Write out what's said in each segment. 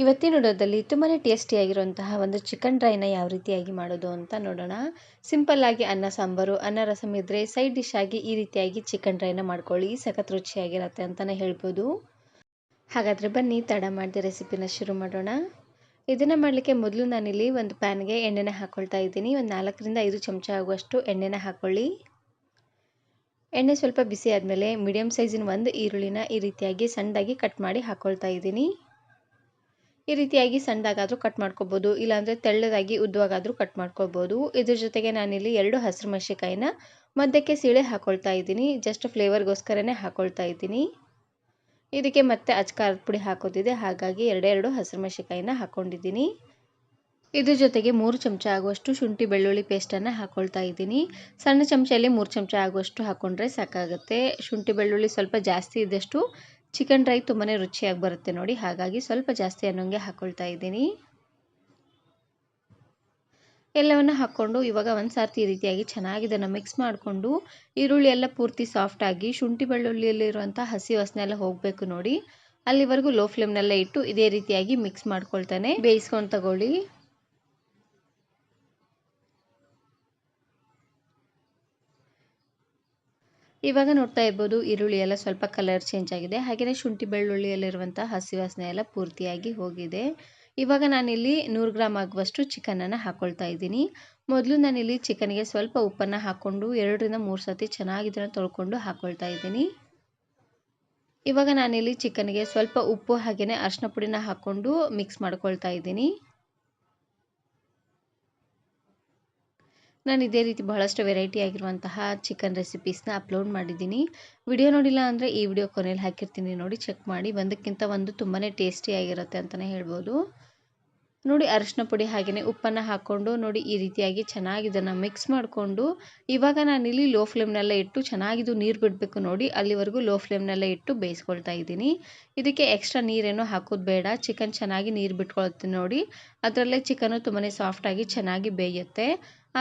ಇವತ್ತಿನ ವಿಡಿಯೋದಲ್ಲಿ ತುಂಬಾ ಟೇಸ್ಟಿಯಾಗಿರುವಂತಹ ಒಂದು ಚಿಕನ್ ಡ್ರೈನ ಯಾವ ರೀತಿಯಾಗಿ ಮಾಡೋದು ಅಂತ ನೋಡೋಣ. ಸಿಂಪಲ್ಲಾಗಿ ಅನ್ನ ಸಾಂಬಾರು, ಅನ್ನ ರಸಮ್ ಇದ್ದರೆ ಸೈಡ್ ಡಿಶ್ ಆಗಿ ಈ ರೀತಿಯಾಗಿ ಚಿಕನ್ ಡ್ರೈನ ಮಾಡ್ಕೊಳ್ಳಿ. ಸಖತ್ ರುಚಿಯಾಗಿರುತ್ತೆ ಅಂತಲೇ ಹೇಳ್ಬೋದು. ಹಾಗಾದರೆ ಬನ್ನಿ ತಡ ಮಾಡದೆ ರೆಸಿಪಿನ ಶುರು ಮಾಡೋಣ. ಇದನ್ನು ಮಾಡಲಿಕ್ಕೆ ಮೊದಲು ನಾನಿಲ್ಲಿ ಒಂದು ಪ್ಯಾನ್ಗೆ ಎಣ್ಣೆನ ಹಾಕ್ಕೊಳ್ತಾ ಇದ್ದೀನಿ. ಒಂದು 4ರಿಂದ 5 ಚಮಚ ಆಗುವಷ್ಟು ಎಣ್ಣೆನ ಹಾಕ್ಕೊಳ್ಳಿ. ಎಣ್ಣೆ ಸ್ವಲ್ಪ ಬಿಸಿ ಆದಮೇಲೆ ಮೀಡಿಯಮ್ ಸೈಜಿನ ಒಂದು ಈರುಳ್ಳಿನ ಈ ರೀತಿಯಾಗಿ ಸಣ್ಣದಾಗಿ ಕಟ್ ಮಾಡಿ ಹಾಕ್ಕೊಳ್ತಾ ಇದ್ದೀನಿ. ಈ ರೀತಿಯಾಗಿ ಸಣ್ಣದಾಗಾದರೂ ಕಟ್ ಮಾಡ್ಕೋಬೋದು, ಇಲ್ಲಾಂದರೆ ತೆಳ್ಳದಾಗಿ ಉದ್ದವಾಗಾದರೂ ಕಟ್ ಮಾಡ್ಕೋಬೋದು. ಇದ್ರ ಜೊತೆಗೆ ನಾನಿಲ್ಲಿ 2 ಹಸಿರು ಮೆಣಸಿನಕಾಯಿನ ಮಧ್ಯಕ್ಕೆ ಸೀಳೆ ಹಾಕ್ಕೊಳ್ತಾ ಇದ್ದೀನಿ. ಜಸ್ಟ್ ಫ್ಲೇವರ್ಗೋಸ್ಕರನೇ ಹಾಕ್ಕೊಳ್ತಾ ಇದ್ದೀನಿ. ಇದಕ್ಕೆ ಮತ್ತೆ ಅಚ್ಕಾರದ ಪುಡಿ ಹಾಕೋದಿದೆ, ಹಾಗಾಗಿ 2 ಹಸಿರು ಮೆಣಸಿನಕಾಯಿನ ಹಾಕ್ಕೊಂಡಿದ್ದೀನಿ. ಇದ್ರ ಜೊತೆಗೆ 3 ಚಮಚ ಆಗುವಷ್ಟು ಶುಂಠಿ ಬೆಳ್ಳುಳ್ಳಿ ಪೇಸ್ಟನ್ನು ಹಾಕ್ಕೊಳ್ತಾ ಇದ್ದೀನಿ. ಸಣ್ಣ ಚಮಚಲ್ಲಿ 3 ಚಮಚ ಆಗುವಷ್ಟು ಹಾಕ್ಕೊಂಡ್ರೆ ಸಾಕಾಗುತ್ತೆ. ಶುಂಠಿ ಬೆಳ್ಳುಳ್ಳಿ ಸ್ವಲ್ಪ ಜಾಸ್ತಿ ಇದ್ದಷ್ಟು ಚಿಕನ್ ಡ್ರೈ ತುಂಬಾ ರುಚಿಯಾಗಿ ಬರುತ್ತೆ ನೋಡಿ, ಹಾಗಾಗಿ ಸ್ವಲ್ಪ ಜಾಸ್ತಿ ಅನ್ನೋಂಗೆ ಹಾಕ್ಕೊಳ್ತಾ ಇದ್ದೀನಿ. ಎಲ್ಲವನ್ನು ಹಾಕ್ಕೊಂಡು ಇವಾಗ ಒಂದು ಸಾರ್ತಿ ಈ ರೀತಿಯಾಗಿ ಚೆನ್ನಾಗಿ ಇದನ್ನು ಮಿಕ್ಸ್ ಮಾಡಿಕೊಂಡು ಈರುಳ್ಳಿ ಎಲ್ಲ ಪೂರ್ತಿ ಸಾಫ್ಟಾಗಿ ಶುಂಠಿ ಬೆಳ್ಳುಳ್ಳಿಯಲ್ಲಿರುವಂಥ ಹಸಿ ವಾಸನೆ ಎಲ್ಲ ಹೋಗಬೇಕು ನೋಡಿ, ಅಲ್ಲಿವರೆಗೂ ಲೋ ಫ್ಲೇಮ್ನಲ್ಲೇ ಇಟ್ಟು ಇದೇ ರೀತಿಯಾಗಿ ಮಿಕ್ಸ್ ಮಾಡ್ಕೊಳ್ತಾನೆ ಬೇಯಿಸ್ಕೊಂಡು ತಗೊಳ್ಳಿ. ಇವಾಗ ನೋಡ್ತಾ ಇರ್ಬೋದು ಈರುಳ್ಳಿ ಎಲ್ಲ ಸ್ವಲ್ಪ ಕಲರ್ ಚೇಂಜ್ ಆಗಿದೆ, ಹಾಗೆಯೇ ಶುಂಠಿ ಬೆಳ್ಳುಳ್ಳಿಯಲ್ಲಿರುವಂಥ ಹಸಿ ವಾಸನೆ ಎಲ್ಲ ಪೂರ್ತಿಯಾಗಿ ಹೋಗಿದೆ. ಇವಾಗ ನಾನಿಲ್ಲಿ 100 ಗ್ರಾಮ್ ಆಗುವಷ್ಟು ಚಿಕನನ್ನು ಹಾಕ್ಕೊಳ್ತಾ ಇದ್ದೀನಿ. ಮೊದಲು ನಾನಿಲ್ಲಿ ಚಿಕನ್ಗೆ ಸ್ವಲ್ಪ ಉಪ್ಪನ್ನು ಹಾಕ್ಕೊಂಡು 2ರಿಂದ 3 ಸತಿ ಚೆನ್ನಾಗಿ ಇದನ್ನು ತೊಳ್ಕೊಂಡು ಹಾಕ್ಕೊಳ್ತಾ ಇದ್ದೀನಿ. ಇವಾಗ ನಾನಿಲ್ಲಿ ಚಿಕನ್ಗೆ ಸ್ವಲ್ಪ ಉಪ್ಪು ಹಾಗೆಯೇ ಅರಿಶಿನ ಪುಡಿನ ಹಾಕ್ಕೊಂಡು ಮಿಕ್ಸ್ ಮಾಡ್ಕೊಳ್ತಾ ಇದ್ದೀನಿ. ನಾನು ಇದೇ ರೀತಿ ಬಹಳಷ್ಟು ವೆರೈಟಿ ಆಗಿರುವಂತಹ ಚಿಕನ್ ರೆಸಿಪೀಸ್ನ ಅಪ್ಲೋಡ್ ಮಾಡಿದ್ದೀನಿ. ವಿಡಿಯೋ ನೋಡಿಲ್ಲ ಅಂದರೆ ಈ ವಿಡಿಯೋ ಕೊನೆಯಲ್ಲಿ ಹಾಕಿರ್ತೀನಿ ನೋಡಿ, ಚೆಕ್ ಮಾಡಿ. ಒಂದಕ್ಕಿಂತ ಒಂದು ತುಂಬಾ ಟೇಸ್ಟಿಯಾಗಿರುತ್ತೆ ಅಂತಲೇ ಹೇಳ್ಬೋದು. ನೋಡಿ ಅರಿಶಿನ ಪುಡಿ ಹಾಗೆಯೇ ಉಪ್ಪನ್ನು ಹಾಕ್ಕೊಂಡು ನೋಡಿ ಈ ರೀತಿಯಾಗಿ ಚೆನ್ನಾಗಿ ಇದನ್ನು ಮಿಕ್ಸ್ ಮಾಡಿಕೊಂಡು ಇವಾಗ ನಾನಿಲ್ಲಿ ಲೋ ಫ್ಲೇಮ್ನಲ್ಲೇ ಇಟ್ಟು ಚೆನ್ನಾಗಿದು ನೀರು ಬಿಡಬೇಕು ನೋಡಿ, ಅಲ್ಲಿವರೆಗೂ ಲೋ ಫ್ಲೇಮ್ನಲ್ಲೇ ಇಟ್ಟು ಬೇಯಿಸ್ಕೊಳ್ತಾ ಇದ್ದೀನಿ. ಇದಕ್ಕೆ ಎಕ್ಸ್ಟ್ರಾ ನೀರೇನೋ ಹಾಕೋದು ಬೇಡ, ಚಿಕನ್ ಚೆನ್ನಾಗಿ ನೀರು ಬಿಟ್ಕೊಳುತ್ತೆ ನೋಡಿ, ಅದರಲ್ಲೇ ಚಿಕನ್ನು ತುಂಬಾ ಸಾಫ್ಟಾಗಿ ಚೆನ್ನಾಗಿ ಬೇಯುತ್ತೆ.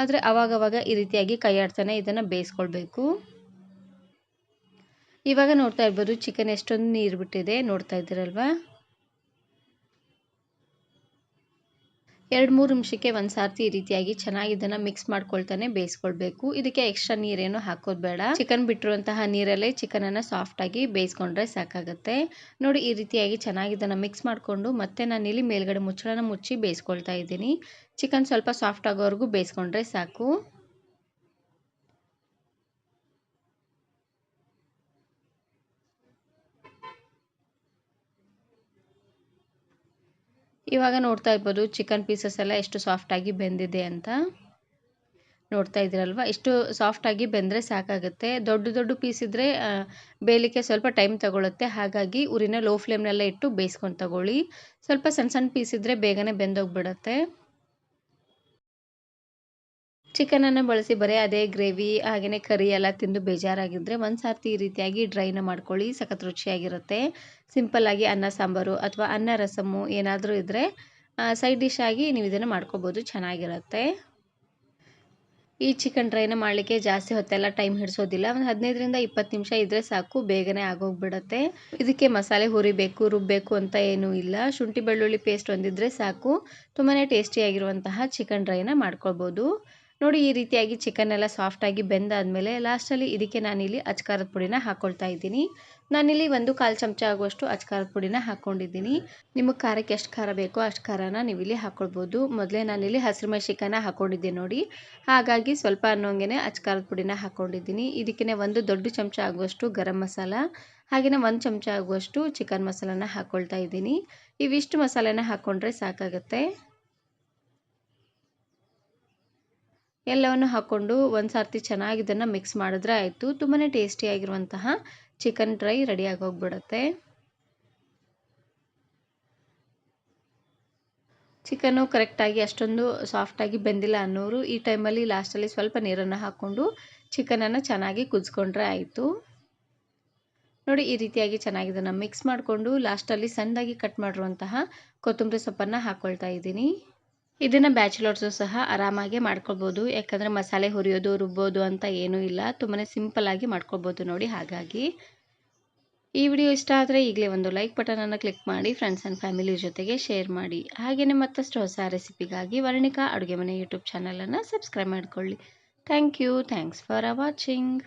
ಆದರೆ ಅವಾಗವಾಗ ಈ ರೀತಿಯಾಗಿ ಕೈ ಆಡ್ತಾನೆ ಇದನ್ನು ಬೇಯಿಸ್ಕೊಳ್ಬೇಕು. ಇವಾಗ ನೋಡ್ತಾ ಇರ್ಬೋದು ಚಿಕನ್ ಎಷ್ಟೊಂದು ನೀರು ಬಿಟ್ಟಿದೆ, ನೋಡ್ತಾ ಇದ್ದೀರಲ್ವಾ. 2-3 ನಿಮಿಷಕ್ಕೆ ಒಂದು ಸಾರ್ತಿ ಈ ರೀತಿಯಾಗಿ ಚೆನ್ನಾಗಿ ಇದನ್ನು ಮಿಕ್ಸ್ ಮಾಡ್ಕೊಳ್ತಾನೆ ಬೇಯಿಸ್ಕೊಳ್ಬೇಕು. ಇದಕ್ಕೆ ಎಕ್ಸ್ಟ್ರಾ ನೀರೇನು ಹಾಕೋದು ಬೇಡ, ಚಿಕನ್ ಬಿಟ್ಟಿರುವಂತಹ ನೀರಲ್ಲೇ ಚಿಕನನ್ನು ಸಾಫ್ಟಾಗಿ ಬೇಯಿಸ್ಕೊಂಡ್ರೆ ಸಾಕಾಗುತ್ತೆ ನೋಡಿ. ಈ ರೀತಿಯಾಗಿ ಚೆನ್ನಾಗಿ ಇದನ್ನು ಮಿಕ್ಸ್ ಮಾಡಿಕೊಂಡು ಮತ್ತೆ ನಾನಿಲ್ಲಿ ಮೇಲ್ಗಡೆ ಮುಚ್ಚಳನ ಮುಚ್ಚಿ ಬೇಯಿಸ್ಕೊಳ್ತಾ ಇದ್ದೀನಿ. ಚಿಕನ್ ಸ್ವಲ್ಪ ಸಾಫ್ಟ್ ಆಗೋವರೆಗೂ ಬೇಯಿಸ್ಕೊಂಡ್ರೆ ಸಾಕು. ಇವಾಗ ನೋಡ್ತಾ ಇರ್ಬೋದು ಚಿಕನ್ ಪೀಸಸ್ ಎಲ್ಲ ಎಷ್ಟು ಸಾಫ್ಟಾಗಿ ಬೆಂದಿದೆ ಅಂತ. ನೋಡ್ತಾ ಇದ್ದೀರಲ್ವ, ಇಷ್ಟು ಸಾಫ್ಟಾಗಿ ಬೆಂದರೆ ಸಾಕಾಗುತ್ತೆ. ದೊಡ್ಡ ದೊಡ್ಡ ಪೀಸ್ ಇದ್ದರೆ ಬೇಯಲಿಕ್ಕೆ ಸ್ವಲ್ಪ ಟೈಮ್ ತಗೊಳುತ್ತೆ, ಹಾಗಾಗಿ ಉರಿನ ಲೋ ಫ್ಲೇಮ್ನಲ್ಲೇ ಇಟ್ಟು ಬೇಯಿಸ್ಕೊಂಡು ತಗೊಳ್ಳಿ. ಸ್ವಲ್ಪ ಸಣ್ಣ ಸಣ್ಣ ಪೀಸ್ ಇದ್ದರೆ ಬೇಗನೆ ಬೆಂದೋಗ್ಬಿಡುತ್ತೆ. ಚಿಕನನ್ನು ಬಳಸಿ ಬರೀ ಅದೇ ಗ್ರೇವಿ ಹಾಗೆಯೇ ಕರಿ ಎಲ್ಲ ತಿಂದು ಬೇಜಾರಾಗಿದ್ದರೆ ಒಂದು ಸಾರ್ತಿ ಈ ರೀತಿಯಾಗಿ ಡ್ರೈನ ಮಾಡ್ಕೊಳ್ಳಿ, ಸಖತ್ ರುಚಿಯಾಗಿರುತ್ತೆ. ಸಿಂಪಲ್ಲಾಗಿ ಅನ್ನ ಸಾಂಬಾರು ಅಥವಾ ಅನ್ನ ರಸಮ್ಮು ಏನಾದರೂ ಇದ್ದರೆ ಸೈಡ್ ಡಿಶ್ ಆಗಿ ನೀವು ಇದನ್ನು ಮಾಡ್ಕೋಬೋದು, ಚೆನ್ನಾಗಿರುತ್ತೆ. ಈ ಚಿಕನ್ ಡ್ರೈನ ಮಾಡಲಿಕ್ಕೆ ಜಾಸ್ತಿ ಹೊತ್ತೆಲ್ಲ ಟೈಮ್ ಹಿಡಿಸೋದಿಲ್ಲ, ಒಂದು 15ರಿಂದ 20 ನಿಮಿಷ ಇದ್ದರೆ ಸಾಕು, ಬೇಗನೆ ಆಗೋಗ್ಬಿಡುತ್ತೆ. ಇದಕ್ಕೆ ಮಸಾಲೆ ಹುರಿಬೇಕು ರುಬ್ಬಬೇಕು ಅಂತ ಏನೂ ಇಲ್ಲ, ಶುಂಠಿ ಬೆಳ್ಳುಳ್ಳಿ ಪೇಸ್ಟ್ ಒಂದಿದ್ರೆ ಸಾಕು, ತುಂಬಾ ಟೇಸ್ಟಿಯಾಗಿರುವಂತಹ ಚಿಕನ್ ಡ್ರೈನ ಮಾಡ್ಕೊಳ್ಬೋದು ನೋಡಿ. ಈ ರೀತಿಯಾಗಿ ಚಿಕನ್ ಎಲ್ಲ ಸಾಫ್ಟಾಗಿ ಬೆಂದಾದಮೇಲೆ ಲಾಸ್ಟಲ್ಲಿ ಇದಕ್ಕೆ ನಾನಿಲ್ಲಿ ಅಚ್ಕಾರದ ಪುಡಿನ ಹಾಕ್ಕೊಳ್ತಾ ಇದ್ದೀನಿ. ನಾನಿಲ್ಲಿ 1/4 ಚಮಚ ಆಗುವಷ್ಟು ಅಚ್ಕಾರದ ಪುಡಿನ ಹಾಕ್ಕೊಂಡಿದ್ದೀನಿ. ನಿಮಗೆ ಖಾರಕ್ಕೆ ಎಷ್ಟು ಖಾರ ಬೇಕೋ ಅಷ್ಟು ಖಾರನ ನೀವು ಇಲ್ಲಿ ಹಾಕ್ಕೊಳ್ಬೋದು. ಮೊದಲೇ ನಾನಿಲ್ಲಿ ಹಸಿರು ಮೆಣಸಿನಕಾಯಿನ ಹಾಕ್ಕೊಂಡಿದ್ದೆ ನೋಡಿ, ಹಾಗಾಗಿ ಸ್ವಲ್ಪ ಅನ್ನೋಂಗೆ ಅಚ್ಕಾರದ ಪುಡಿನ ಹಾಕ್ಕೊಂಡಿದ್ದೀನಿ. ಇದಕ್ಕೆ 1 ದೊಡ್ಡ ಚಮಚ ಆಗುವಷ್ಟು ಗರಂ ಮಸಾಲ ಹಾಗೆಯೇ 1 ಚಮಚ ಆಗುವಷ್ಟು ಚಿಕನ್ ಮಸಾಲನ ಹಾಕ್ಕೊಳ್ತಾ ಇದ್ದೀನಿ. ಇವಿಷ್ಟು ಮಸಾಲೆನ ಹಾಕ್ಕೊಂಡ್ರೆ ಸಾಕಾಗುತ್ತೆ. ಎಲ್ಲವನ್ನು ಹಾಕ್ಕೊಂಡು ಒಂದು ಸಾರ್ತಿ ಚೆನ್ನಾಗಿ ಇದನ್ನು ಮಿಕ್ಸ್ ಮಾಡಿದ್ರೆ ಆಯಿತು. ತುಂಬಾ ಟೇಸ್ಟಿಯಾಗಿರುವಂತಹ ಚಿಕನ್ ಡ್ರೈ ರೆಡಿಯಾಗಿ ಹೋಗ್ಬಿಡುತ್ತೆ. ಚಿಕನ್ನು ಕರೆಕ್ಟಾಗಿ ಅಷ್ಟೊಂದು ಸಾಫ್ಟಾಗಿ ಬೆಂದಿಲ್ಲ ಅನ್ನೋರು ಈ ಟೈಮಲ್ಲಿ ಲಾಸ್ಟಲ್ಲಿ ಸ್ವಲ್ಪ ನೀರನ್ನು ಹಾಕ್ಕೊಂಡು ಚಿಕನನ್ನು ಚೆನ್ನಾಗಿ ಕುದಿಸ್ಕೊಂಡ್ರೆ ಆಯಿತು ನೋಡಿ. ಈ ರೀತಿಯಾಗಿ ಚೆನ್ನಾಗಿ ಇದನ್ನು ಮಿಕ್ಸ್ ಮಾಡಿಕೊಂಡು ಲಾಸ್ಟಲ್ಲಿ ಸಣ್ಣದಾಗಿ ಕಟ್ ಮಾಡಿರುವಂತಹ ಕೊತ್ತಂಬರಿ ಸೊಪ್ಪನ್ನು ಹಾಕ್ಕೊಳ್ತಾ ಇದ್ದೀನಿ. ಇದನ್ನು ಬ್ಯಾಚುಲರ್ಸು ಸಹ ಆರಾಮಾಗಿ ಮಾಡ್ಕೊಳ್ಬೋದು, ಯಾಕಂದರೆ ಮಸಾಲೆ ಹುರಿಯೋದು ರುಬ್ಬೋದು ಅಂತ ಏನೂ ಇಲ್ಲ, ತುಂಬಾ ಸಿಂಪಲ್ಲಾಗಿ ಮಾಡ್ಕೊಳ್ಬೋದು ನೋಡಿ. ಹಾಗಾಗಿ ಈ ವಿಡಿಯೋ ಇಷ್ಟ ಆದರೆ ಈಗಲೇ ಒಂದು ಲೈಕ್ ಬಟನನ್ನು ಕ್ಲಿಕ್ ಮಾಡಿ ಫ್ರೆಂಡ್ಸ್ ಆ್ಯಂಡ್ ಫ್ಯಾಮಿಲಿ ಜೊತೆಗೆ ಶೇರ್ ಮಾಡಿ. ಹಾಗೆಯೇ ಮತ್ತಷ್ಟು ಹೊಸ ರೆಸಿಪಿಗಾಗಿ ವರ್ಣಿಕಾ ಅಡುಗೆ ಮನೆ ಯೂಟ್ಯೂಬ್ ಚಾನಲನ್ನು ಸಬ್ಸ್ಕ್ರೈಬ್ ಮಾಡಿಕೊಳ್ಳಿ. Thank you. Thanks for watching.